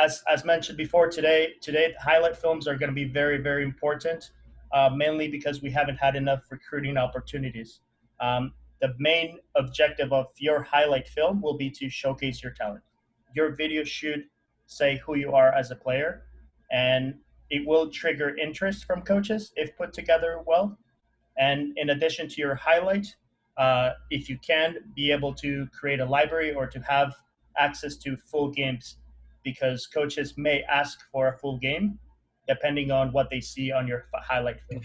as mentioned before, today highlight films are going to be very, very important, mainly because we haven't had enough recruiting opportunities. The main objective of your highlight film will be to showcase your talent. Your video should say who you are as a player, and it will trigger interest from coaches if put together well. And in addition to your highlight, if you can, be able to create a library or to have access to full games, because coaches may ask for a full game depending on what they see on your highlight film.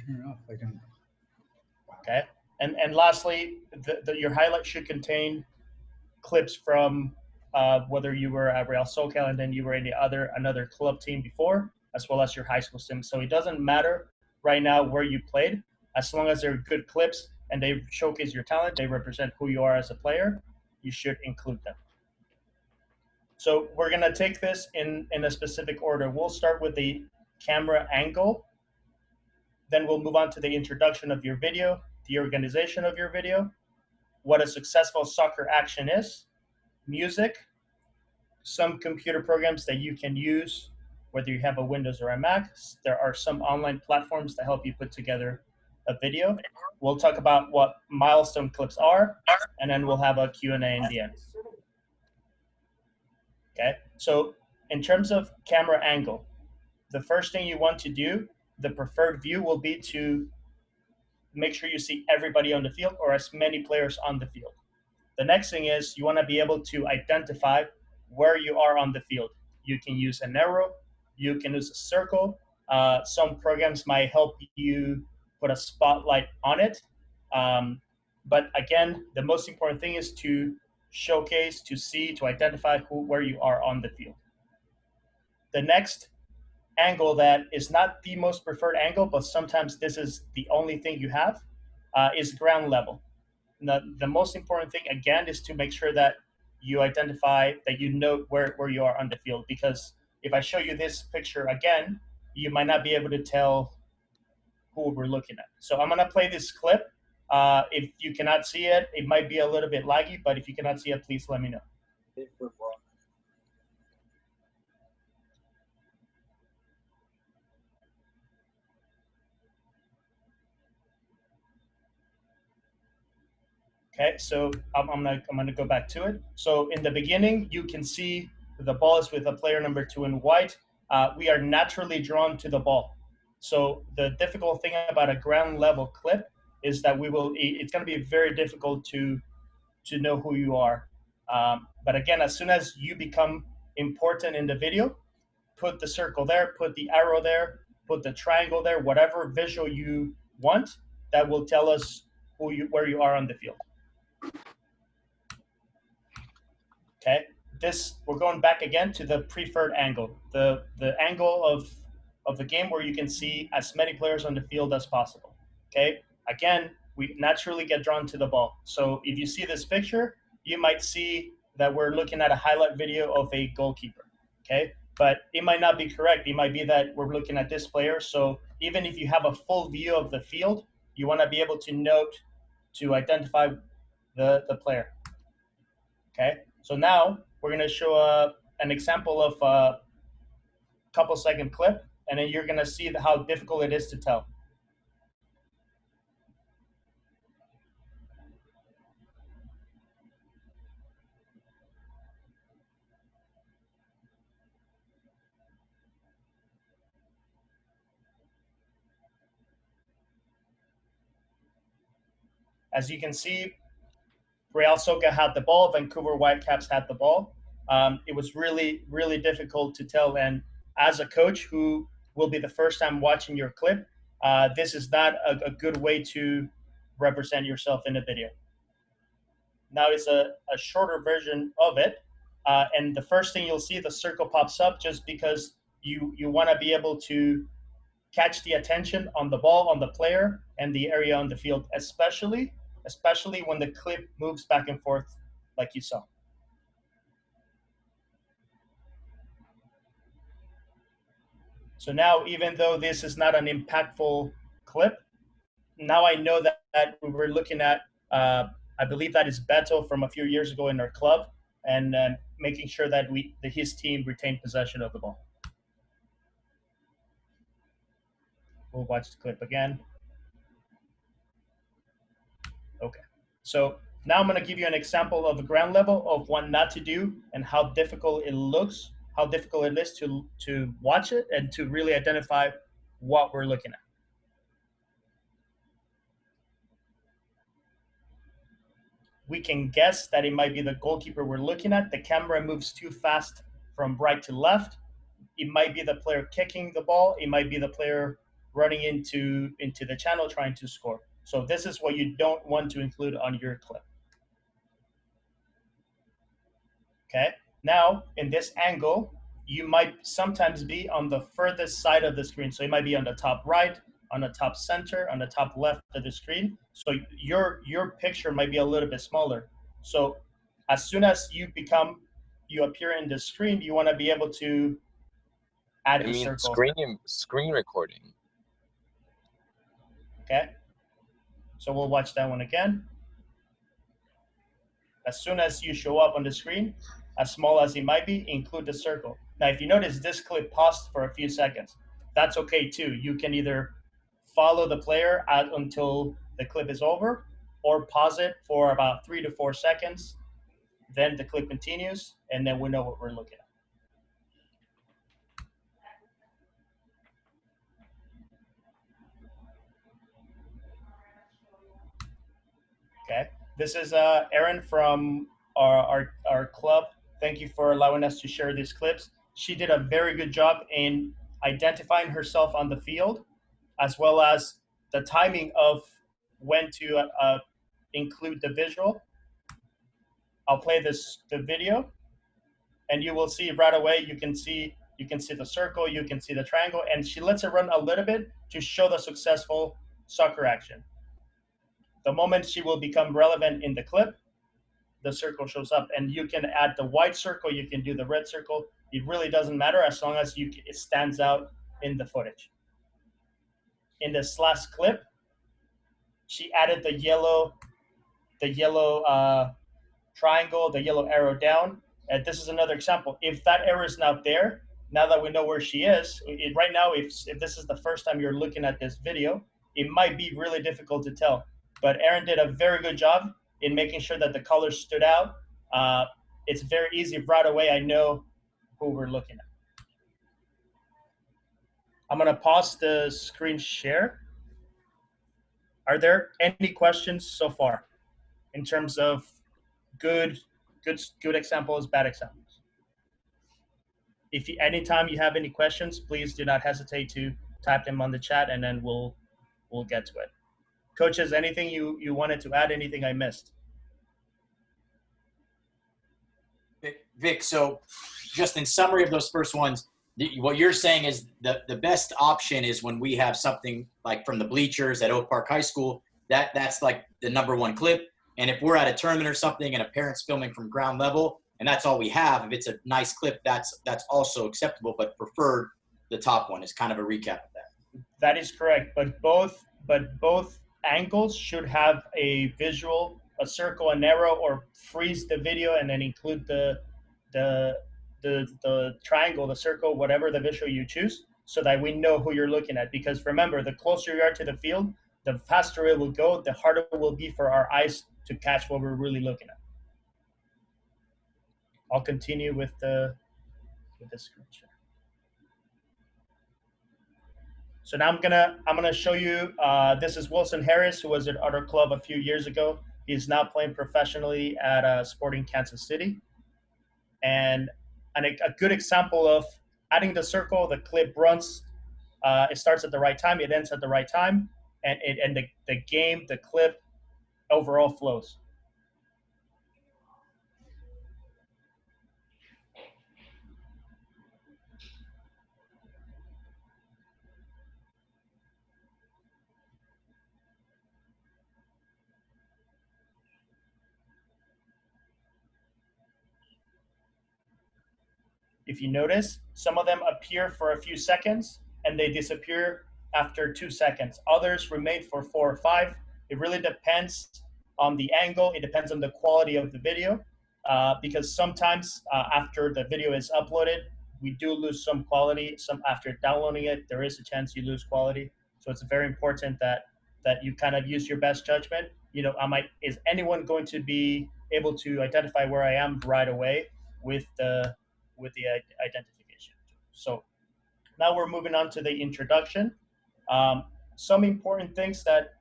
Okay. And lastly, your highlight should contain clips from whether you were at Real SoCal and then you were in another club team before, as well as your high school sim. So it doesn't matter right now where you played, as long as they're good clips and they showcase your talent, they represent who you are as a player, you should include them. So we're gonna take this in a specific order. We'll start with the camera angle, then we'll move on to the introduction of your video, the organization of your video, what a successful soccer action is, music, some computer programs that you can use, whether you have a Windows or a Mac. There are some online platforms that help you put together a video. We'll talk about what milestone clips are, and then we'll have a Q&A in the end. Okay, so in terms of camera angle, the first thing you want to do, the preferred view will be to make sure you see everybody on the field or as many players on the field. The next thing is you want to be able to identify where you are on the field. You can use an arrow, you can use a circle. Some programs might help you put a spotlight on it. But again, the most important thing is to showcase, to see, to identify where you are on the field. The next angle that is not the most preferred angle, but sometimes this is the only thing you have, is ground level. The most important thing, again, is to make sure that you identify, that you know where you are on the field. Because if I show you this picture again, you might not be able to tell who we're looking at. So I'm gonna play this clip. If you cannot see it, it might be a little bit laggy, but if you cannot see it, please let me know. Okay, so I'm gonna go back to it. So in the beginning, you can see the ball is with a player number 2 in white. We are naturally drawn to the ball. So the difficult thing about a ground level clip is that it's gonna be very difficult to know who you are. But again, as soon as you become important in the video, put the circle there, put the arrow there, put the triangle there, whatever visual you want, that will tell us where you are on the field. Okay, we're going back again to the preferred angle, the angle of the game where you can see as many players on the field as possible. Okay, again, we naturally get drawn to the ball. So if you see this picture, you might see that we're looking at a highlight video of a goalkeeper. Okay, but it might not be correct. It might be that we're looking at this player. So even if you have a full view of the field, you want to be able to note, to identify the player. Okay, so now we're going to show an example of a couple-second clip, and then you're going to see how difficult it is to tell. As you can see, Real SoCal had the ball, Vancouver Whitecaps had the ball. It was really, really difficult to tell. And as a coach who will be the first time watching your clip, this is not a good way to represent yourself in a video. Now it's a shorter version of it. And the first thing you'll see, the circle pops up just because you want to be able to catch the attention on the ball, on the player, and the area on the field, especially when the clip moves back and forth like you saw. So now, even though this is not an impactful clip, now I know that we were looking at, I believe that is Beto from a few years ago in our club, and making sure that his team retained possession of the ball. We'll watch the clip again. Okay. So now I'm going to give you an example of the ground level of what not to do and how difficult it looks, how difficult it is to watch it and to really identify what we're looking at. We can guess that it might be the goalkeeper we're looking at. The camera moves too fast from right to left. It might be the player kicking the ball. It might be the player running into the channel trying to score. So this is what you don't want to include on your clip. Okay. Now, in this angle, you might sometimes be on the furthest side of the screen. So it might be on the top right, on the top center, on the top left of the screen. So your picture might be a little bit smaller. So as soon as you appear in the screen, you want to be able to add the circle. Screen recording. Okay. So we'll watch that one again. As soon as you show up on the screen, as small as it might be, include the circle. Now, if you notice this clip paused for a few seconds, that's okay too. You can either follow the player until the clip is over or pause it for about 3 to 4 seconds. Then the clip continues, and then we know what we're looking at. Okay, this is Erin from our club. Thank you for allowing us to share these clips. She did a very good job in identifying herself on the field, as well as the timing of when to include the visual. I'll play the video, and you will see right away. You can see the circle, you can see the triangle, and she lets it run a little bit to show the successful soccer action. The moment she will become relevant in the clip, the circle shows up, and you can add the white circle, you can do the red circle. It really doesn't matter as long as it stands out in the footage. In this last clip, she added the yellow triangle, the yellow arrow down. And this is another example. If that arrow is not there, now that we know where she is, right now, if this is the first time you're looking at this video, it might be really difficult to tell. But Erin did a very good job in making sure that the colors stood out. It's very easy. Right away, I know who we're looking at. I'm going to pause the screen share. Are there any questions so far in terms of good examples, bad examples? If anytime you have any questions, please do not hesitate to type them on the chat, and then we'll get to it. Coaches, anything you wanted to add? Anything I missed? Vic, so just in summary of those first ones, what you're saying is the best option is when we have something like from the bleachers at Oak Park High School, that's like the #1 clip. And if we're at a tournament or something and a parent's filming from ground level and that's all we have, if it's a nice clip, that's also acceptable, but preferred the top one is kind of a recap of that. That is correct, but both angles should have a visual, a circle, an arrow, or freeze the video and then include the triangle, the circle, whatever the visual you choose, so that we know who you're looking at. Because remember, the closer you are to the field, the faster it will go, the harder it will be for our eyes to catch what we're really looking at. I'll continue with the screen share. So now I'm gonna show you. This is Wilson Harris, who was at our club a few years ago. He's now playing professionally at Sporting Kansas City. And a good example of adding the circle, the clip runs. It starts at the right time, it ends at the right time, and the game, the clip, overall flows. If you notice, some of them appear for a few seconds and they disappear after 2 seconds. Others remain for 4 or 5. It really depends on the angle. It depends on the quality of the video. because sometimes after the video is uploaded, we do lose some quality. Some after downloading it, there is a chance you lose quality. So it's very important that you kind of use your best judgment. Is anyone going to be able to identify where I am right away with the identification? So now we're moving on to the introduction. Some important things that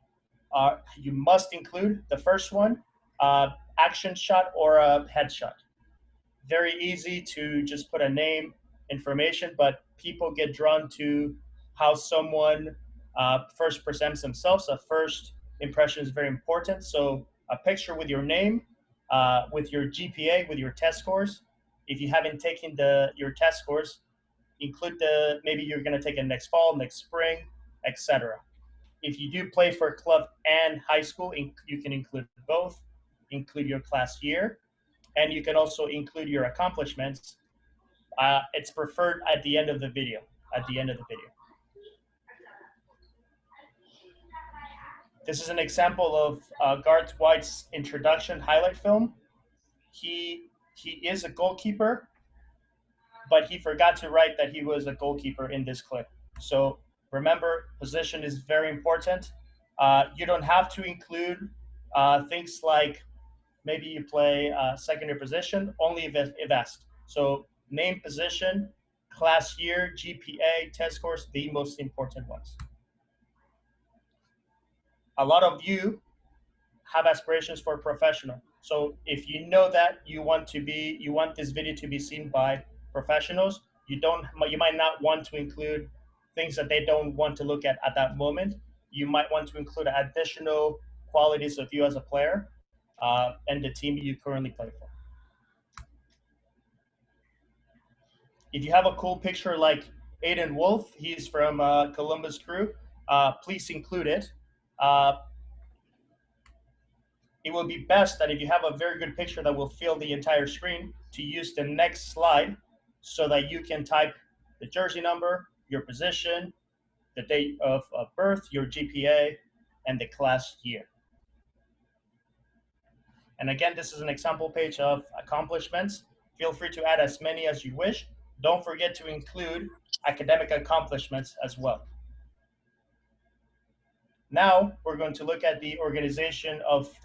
you must include. The first one, action shot or a headshot. Very easy to just put a name, information, but people get drawn to how someone first presents themselves. A first impression is very important. So a picture with your name, with your GPA, with your test scores. If you haven't taken your test scores, include maybe you're going to take it next fall, next spring, etc. If you do play for club and high school, you can include both. Include your class year, and you can also include your accomplishments. It's preferred at the end of the video. This is an example of Garth White's introduction highlight film. He is a goalkeeper, but he forgot to write that he was a goalkeeper in this clip. So remember, position is very important. You don't have to include things like maybe you play secondary position, only if asked. So name, position, class year, GPA, test scores, the most important ones. A lot of you have aspirations for professional. So if you know that you want this video to be seen by professionals, you might not want to include things that they don't want to look at that moment. You might want to include additional qualities of you as a player and the team you currently play for. If you have a cool picture like Aiden Wolf, he's from Columbus Crew, please include it. It will be best that if you have a very good picture that will fill the entire screen, to use the next slide so that you can type the jersey number, your position, the date of birth, your GPA, and the class year. And again, this is an example page of accomplishments. Feel free to add as many as you wish. Don't forget to include academic accomplishments as well. Now we're going to look at the organization of